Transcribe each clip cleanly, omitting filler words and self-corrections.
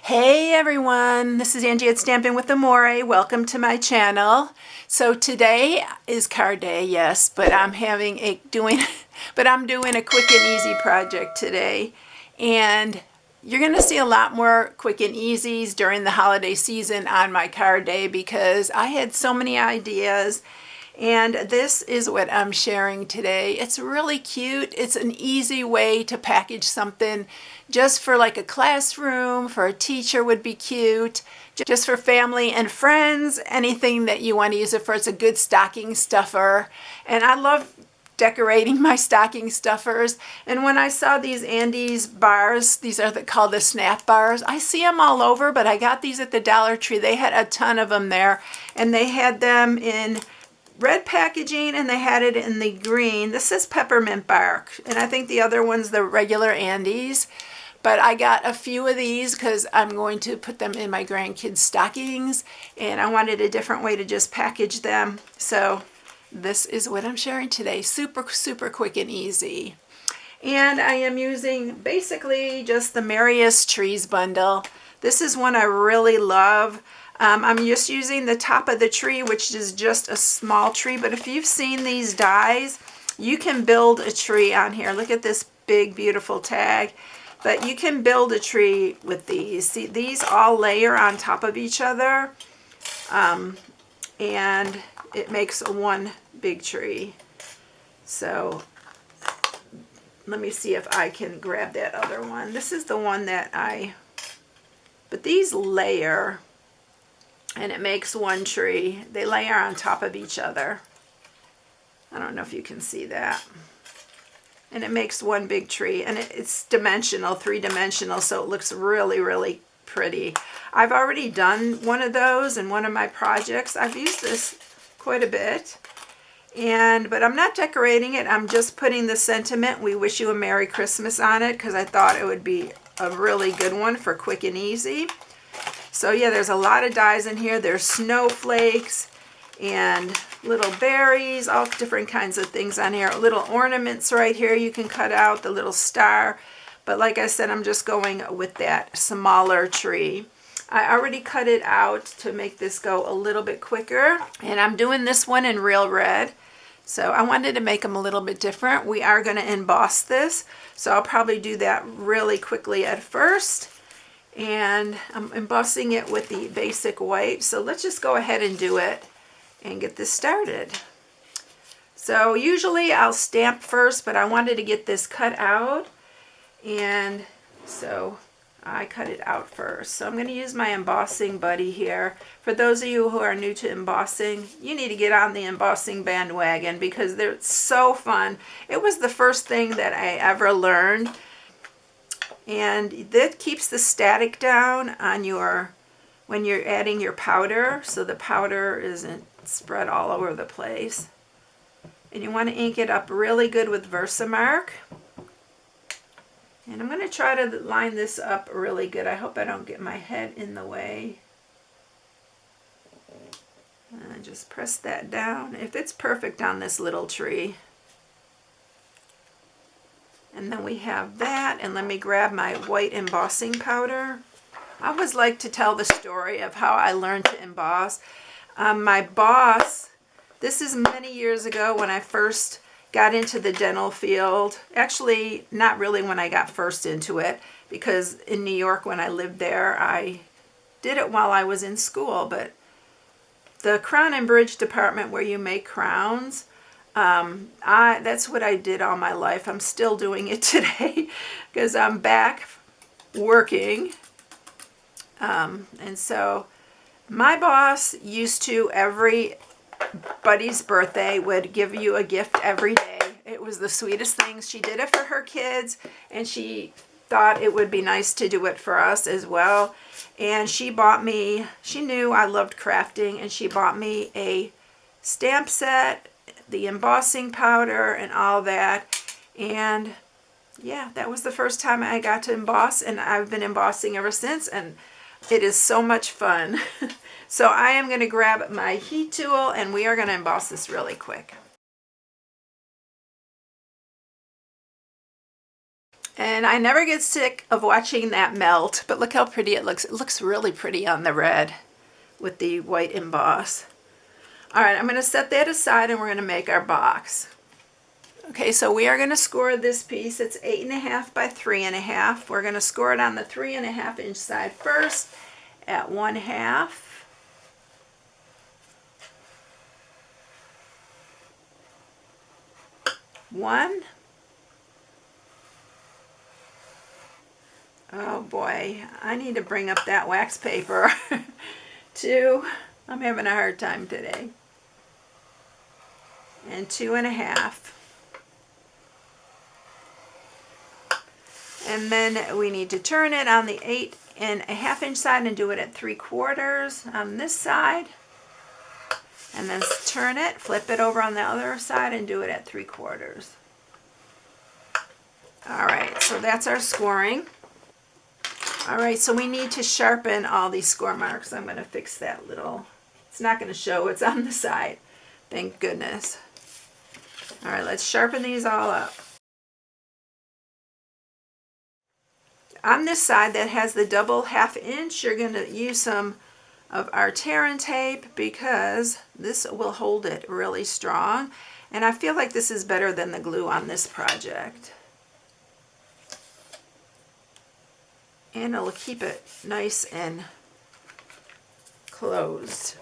Hey everyone, this is Angie at Stampin' with Amore. Welcome to my channel. So today is card day, yes, but I'm doing a quick and easy project today. And you're going to see a lot more quick and easies during the holiday season on my card day because I had so many ideas. And this is what I'm sharing today. It's really cute. It's an easy way to package something just for like a classroom, for a teacher would be cute, just for family and friends, anything that you want to use it for. It's a good stocking stuffer. And I love decorating my stocking stuffers. And when I saw these Andes bars, these are called the snap bars. I see them all over, but I got these at the Dollar Tree. They had a ton of them there, and they had them in red packaging and they had it in the green. This is peppermint bark, and I think the other one's the regular Andes. But I got a few of these because I'm going to put them in my grandkids' stockings, and I wanted a different way to just package them. So this is what I'm sharing today. Super, super quick and easy. And I am using basically just the Merriest Trees bundle. This is one I really love. I'm just using the top of the tree, which is just a small tree. But if you've seen these dies, you can build a tree on here. Look at this big, beautiful tag. But you can build a tree with these. See, these all layer on top of each other. And it makes one big tree. So let me see if I can grab that other one. This is the one that but these layer, and it makes one tree. They layer on top of each other. I don't know if you can see that. And it makes one big tree, and it's dimensional, three-dimensional, so it looks really, really pretty. I've already done one of those in one of my projects. I've used this quite a bit, but I'm not decorating it. I'm just putting the sentiment, "We wish you a Merry Christmas," on it because I thought it would be a really good one for quick and easy. So yeah, there's a lot of dies in here. There's snowflakes and little berries, all different kinds of things on here. Little ornaments right here you can cut out, the little star. But like I said, I'm just going with that smaller tree. I already cut it out to make this go a little bit quicker. And I'm doing this one in real red. So I wanted to make them a little bit different. We are going to emboss this. So I'll probably do that really quickly at first. And I'm embossing it with the basic white. So let's just go ahead and do it and get this started. So usually I'll stamp first, but I wanted to get this cut out, and so I cut it out first. So I'm going to use my embossing buddy here. For those of you who are new to embossing, you need to get on the embossing bandwagon because they're so fun. It was the first thing that I ever learned, and that keeps the static down on when you're adding your powder, so the powder isn't spread all over the place. And you want to ink it up really good with Versamark. And I'm going to try to line this up really good. I hope I don't get my head in the way. And just press that down. If it's perfect on this little tree. And then we have that. And let me grab my white embossing powder. I always like to tell the story of how I learned to emboss. My boss, this is many years ago when I first got into the dental field. Actually, not really when I got first into it, because in New York when I lived there, I did it while I was in school. But the crown and bridge department where you make crowns, that's what I did all my life. I'm still doing it today because I'm back working. And so my boss used to, everybody's birthday, would give you a gift every day. It was the sweetest thing. She did it for her kids, and she thought it would be nice to do it for us as well. And she bought me, she knew I loved crafting, and she bought me a stamp set, the embossing powder, and all that. And yeah, that was the first time I got to emboss, and I've been embossing ever since, and it is so much fun. So I am going to grab my heat tool, and we are going to emboss this really quick. And I never get sick of watching that melt, but look how pretty it looks. It looks really pretty on the red with the white emboss. All right, I'm going to set that aside and we're going to make our box. Okay, so we are going to score this piece. It's 8.5 by 3.5. We're going to score it on the 3.5 inch side first at 1/2. One. Oh boy, I need to bring up that wax paper. 2. I'm having a hard time today. And 2.5. And then we need to turn it on the 8.5 inch side and do it at 3/4 on this side. And then turn it, flip it over on the other side and do it at 3/4. All right, so that's our scoring. All right, so we need to sharpen all these score marks. I'm going to fix that little, it's not going to show, it's on the side. Thank goodness. All right, let's sharpen these all up. On this side that has the double 1/2 inch, you're going to use some of our tear and tape because this will hold it really strong. And I feel like this is better than the glue on this project. And it'll keep it nice and closed.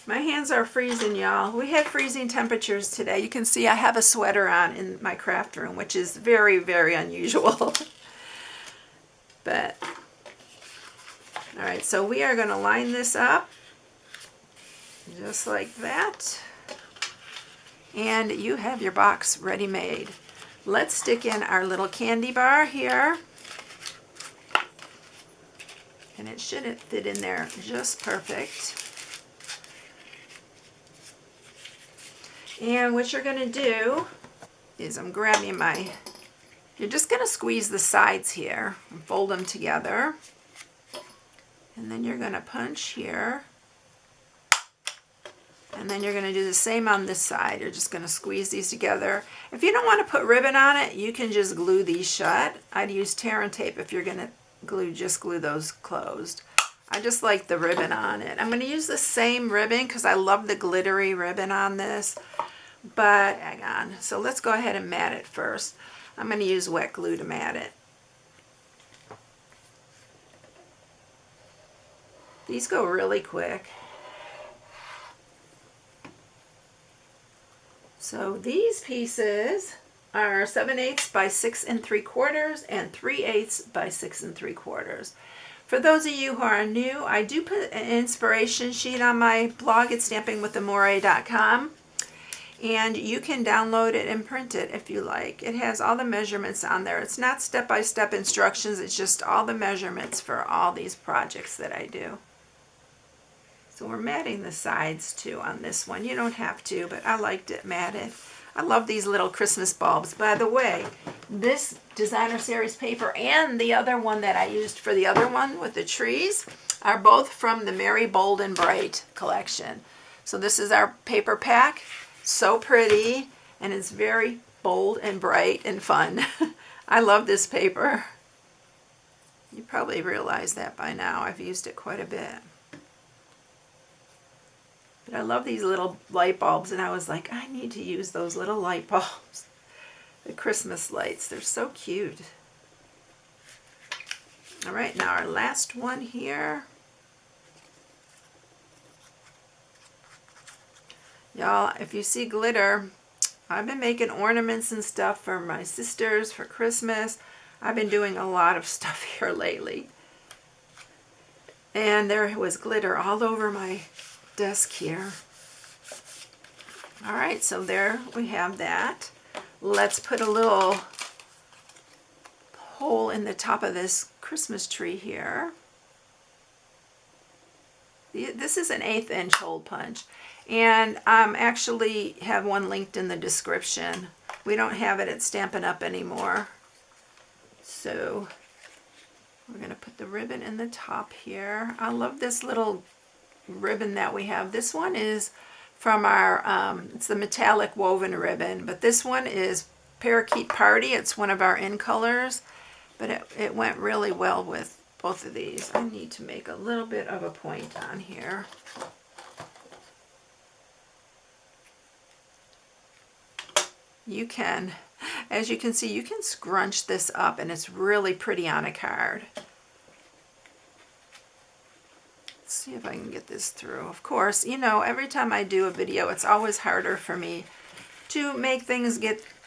My hands are freezing, y'all. We had freezing temperatures today. You can see I have a sweater on in my craft room, which is very, very unusual. But, all right, so we are going to line this up just like that. And you have your box ready made. Let's stick in our little candy bar here. And it should fit in there just perfect. And what you're going to do is I'm grabbing you're just going to squeeze the sides here and fold them together. And then you're going to punch here. And then you're going to do the same on this side. You're just going to squeeze these together. If you don't want to put ribbon on it, you can just glue these shut. I'd use tear and tape if you're going to just glue those closed. I just like the ribbon on it. I'm going to use the same ribbon because I love the glittery ribbon on this. But hang on. So let's go ahead and mat it first. I'm going to use wet glue to mat it. These go really quick. So these pieces are 7/8 by 6 3/4 and 3/8 by 6 3/4. For those of you who are new, I do put an inspiration sheet on my blog at stampingwithamore.com, and you can download it and print it if you like. It has all the measurements on there. It's not step-by-step instructions, it's just all the measurements for all these projects that I do. So we're matting the sides too on this one. You don't have to, but I liked it matted. I love these little Christmas bulbs. By the way, this designer series paper and the other one that I used for the other one with the trees are both from the Merry Bold and Bright collection. So this is our paper pack. So pretty, and it's very bold and bright and fun. I love this paper. You probably realize that by now. I've used it quite a bit. But I love these little light bulbs, and I was like, I need to use those little light bulbs. The Christmas lights, they're so cute. All right, now our last one here. Y'all, if you see glitter, I've been making ornaments and stuff for my sisters for Christmas. I've been doing a lot of stuff here lately. And there was glitter all over my desk here. All right, so there we have that. Let's put a little hole in the top of this Christmas tree here. This is an 1/8 inch hole punch, and actually have one linked in the description. We don't have it at Stampin' Up! Anymore. So we're going to put the ribbon in the top here. I love this little ribbon that we have. This one is from our, it's the metallic woven ribbon, but this one is Parakeet Party. It's one of our in colors, but it went really well with both of these. I need to make a little bit of a point on here. You can, as you can see, you can scrunch this up and it's really pretty on a card. Let's see if I can get this through. Of course, you know, every time I do a video, it's always harder for me to make things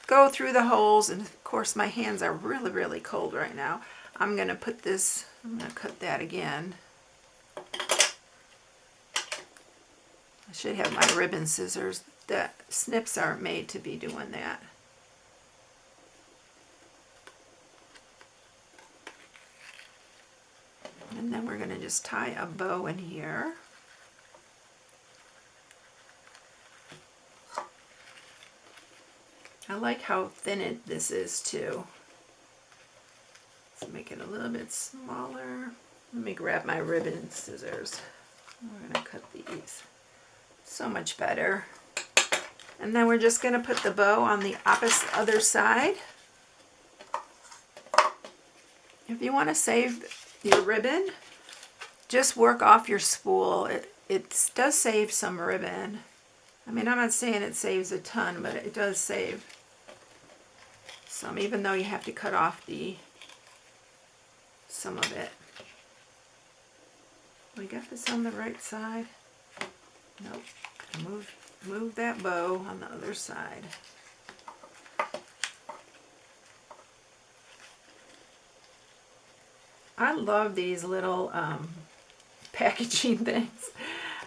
go through the holes, and of course my hands are really, really cold right now. I'm going to put this, I'm going to cut that again. I should have my ribbon scissors. The snips aren't made to be doing that. And then we're going to just tie a bow in here. I like how thin this is too. Let's make it a little bit smaller. Let me grab my ribbon scissors. We're going to cut these. So much better. And then we're just going to put the bow on the other side. If you want to save your ribbon, just work off your spool. It does save some ribbon. I mean, I'm not saying it saves a ton, but it does save some, even though you have to cut off some of it. We got this on the right side. Nope. Move that bow on the other side. I love these little packaging things.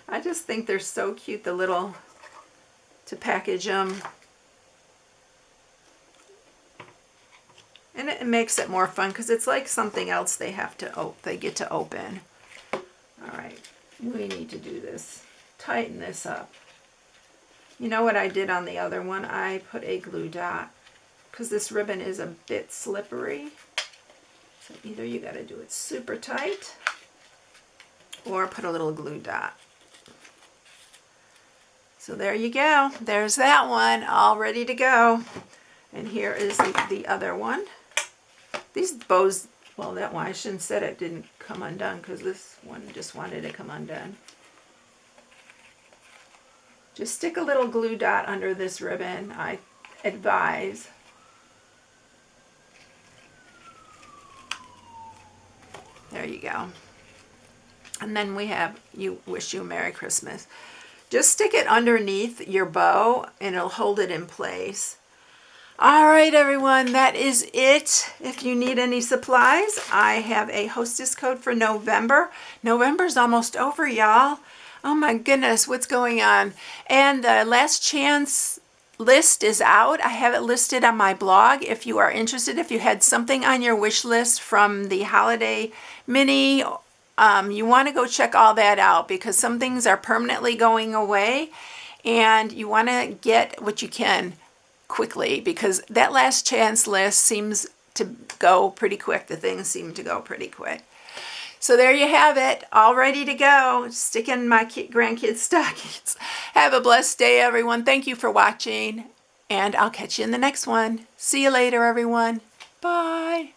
I just think they're so cute, the little, to package them. And it makes it more fun because it's like something else they get to open. All right, we need to do this. Tighten this up. You know what I did on the other one? I put a glue dot because this ribbon is a bit slippery. So either you got to do it super tight or put a little glue dot. So there you go. There's that one all ready to go. And here is the other one. These bows, well, that one, I shouldn't have said it didn't come undone because this one just wanted to come undone. Just stick a little glue dot under this ribbon, I advise. There you go. And then we have You Wish You a Merry Christmas. Just stick it underneath your bow and it'll hold it in place. All right, everyone, that is it. If you need any supplies, I have a hostess code for November. November's almost over, y'all. Oh my goodness, what's going on? And the last chance list is out. I have it listed on my blog if you are interested. If you had something on your wish list from the holiday mini, you want to go check all that out because some things are permanently going away and you want to get what you can quickly because that last chance list seems to go pretty quick. The things seem to go pretty quick. So there you have it, all ready to go. Stick in my grandkids' stockings. Have a blessed day, everyone. Thank you for watching, and I'll catch you in the next one. See you later, everyone. Bye.